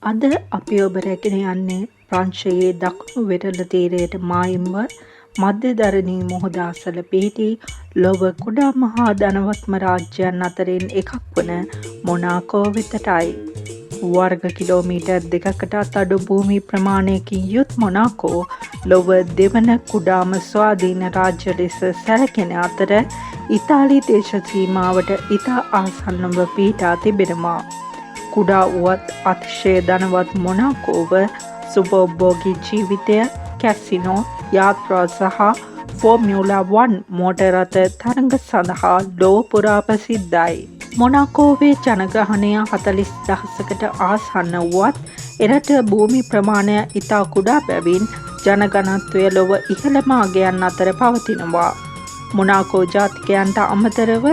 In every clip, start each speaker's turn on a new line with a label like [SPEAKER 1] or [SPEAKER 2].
[SPEAKER 1] අද අපි ඔබ රැගෙන යන්නේ ප්‍රංශයේ දකුණු වෙරළ තීරයට මායිම්ව මධ්‍යධරණී මුහුද අසල පිහිටි ලොව කුඩා මහා ධනවත්ම රාජ්‍යයන් අතරින් එකක් වන මොනාකෝ වෙතටයි. වර්ග කිලෝමීටර් 2කටත් අඩු භූමි ප්‍රමාණයකින් යුත් මොනාකෝ ලොව දෙවන කුඩාම ස්වාධීන රාජ්‍ය ලෙස සැලකෙන අතර ඉතාලි දේශ සීමාවට ඉතා ආසන්නව පිහිටා තිබෙනවා. කුඩා වුවත් අතිශය ධනවත් මොනාකෝව සුභෝභෝගී ජීවිතය, කැසිනෝ යාත්‍රා සහ ෆෝමියුලා 1 මෝටර් රථ තරඟ සඳහා ලොව පුරා ප්‍රසිද්ධයි. මොනාකෝවේ ජනගහනය 40,000කට ආසන්න වුවත් එරට භූමි ප්‍රමාණය ඉතා කුඩා බැවින් ජනගණත්වය ලොව ඉහළම අගයන් අතර පවතිනවා. මොනාකෝ ජාතිකයන්ට අමතරව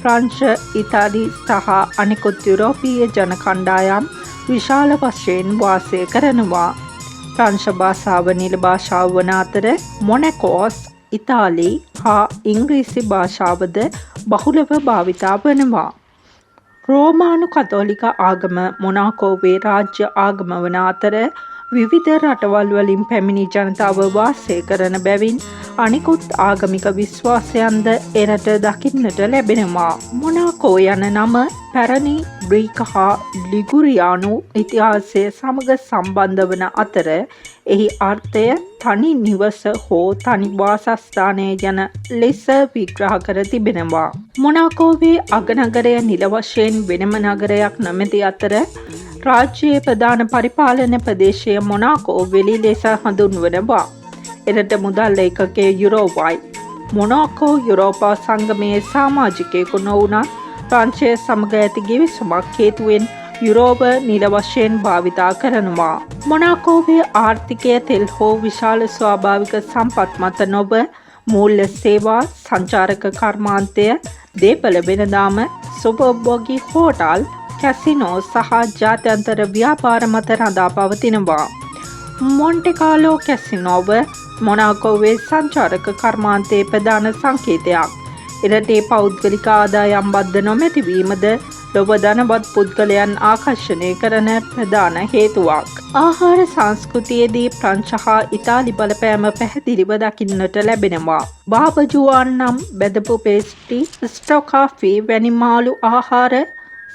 [SPEAKER 1] ප්‍රංශ, ඉතාලි සහ අනෙකුත් යුරෝපීය ජන කණ්ඩායම් විශාල වශයෙන් වාසය කරනවා. ප්‍රංශ භාෂාව නිල භාෂාව වන අතර මොනැකෝස්, ඉතාලි හා ඉංග්‍රීසි භාෂාවද බහුලව භාවිතා වනවා. රෝමානු කතෝලික ආගම මොනාකෝවේ රාජ්‍ය ආගම වන අතර විවිධ රටවල් වලින් පැමිණි ජනතාව වාසය කරන බැවින් අනිකුත් ආගමික විශ්වාසයන්ද එරට දකින්නට ලැබෙනවා. මොනාකෝ යන නම පැරණි ග්‍රීක හා ලිගුරියානු ඉතිහාසය සමග සම්බන්ධ වන අතර එහි අර්ථය තනි නිවස හෝ තනි වාසස්ථානය යන ලෙස විග්‍රහ කර තිබෙනවා. මොනාකෝවේ අගනගරය නිල වශයෙන් වෙනම නගරයක් නොමැති අතර රාජ්‍යයේ ප්‍රධාන පරිපාලන ප්‍රදේශය මොනාකෝ වෙලි ලෙස හඳුන්වනවා. එරට මුදල් ඒකකය යුරෝවයි. මොනාකෝ යුරෝපා සංගමයේ සමාජිකයෙකු නොවුනත් ප්‍රංශය සමග ඇති ගිවිසුමක් හේතුවෙන් යුරෝප නිල වශයෙන් භාවිතා කරනවා. මොනාකෝවේ ආර්ථිකය තෙල් හෝ විශාල ස්වාභාවික සම්පත් මත නොව මූල්‍ය සේවා, සංචාරක කර්මාන්තය, දේපළ වෙනදාම, සුභෝභෝගී හෝටල්, කැසිනෝ සහ ජාත්‍යන්තර ව්‍යාපාර මත රඳා පවතිනවා. මොන්ටෙකාලෝ කැසිනෝව මොනාකෝවේ සංචාරක කර්මාන්තයේ ප්‍රධාන සංකේතයක්. එරටේ පෞද්ගලික ආදායම් බද්ධ නොමැතිවීමද ලොව ධනවත් පුද්ගලයන් ආකර්ෂණය කරන ප්‍රධාන හේතුවක්. ආහාර සංස්කෘතියේදී ප්‍රංශ හා ඉතාලි බලපෑම පැහැදිලිව දකින්නට ලැබෙනවා. බාබජුවාන් නම් බෙදපු පේස්ට්‍රි, ස්ට්‍රොකාෆී වැනි මාළු ආහාර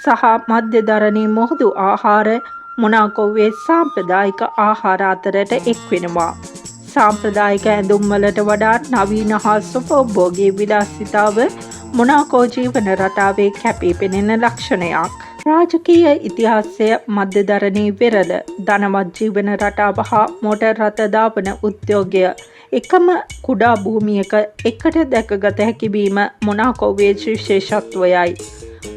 [SPEAKER 1] සහ මධ්‍යධරණී මුහුදු ආහාර මොනාකෝවේ සාම්ප්‍රදායික ආහාර අතරට එක් වෙනවා. සාම්ප්‍රදායික ඇඳුම්වලට වඩා නවීන හා සුඛෝභෝගී විලාසිතාව මොනාකෝ ජීවන රටාවේ කැපී පෙනෙන ලක්ෂණයක්. රාජකීය ඉතිහාසය, මධ්‍යධරණී වෙරළ, ධනවත් ජීවන රටාව හා මෝටර් රථ ධාවන උද්‍යෝගය එකම කුඩා භූමියක එකට දැකගත හැකි වීම මොනාකෝවේ විශේෂත්වයයි.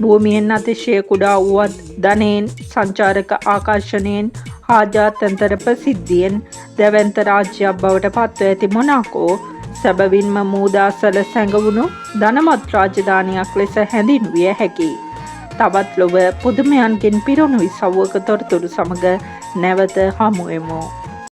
[SPEAKER 1] භූමියෙන් අතිශය කුඩා වුවත් ධනයෙන්, සංචාරක ආකර්ෂණයෙන් හා ජාත්‍යන්තර ප්‍රසිද්ධියෙන් දැවැන්ත රාජ්‍යයක් බවට පත්ව ඇති මොනාකෝ සැබවින්ම මූදාසල සැඟවුණු ධනවත් රාජධානියක් ලෙස හැඳින්විය හැකියි. තවත් ලොව පුදුමයන්ගෙන් පිරුණු ඉසව්වක තොරතුරු සමග නැවත හමුවෙමු.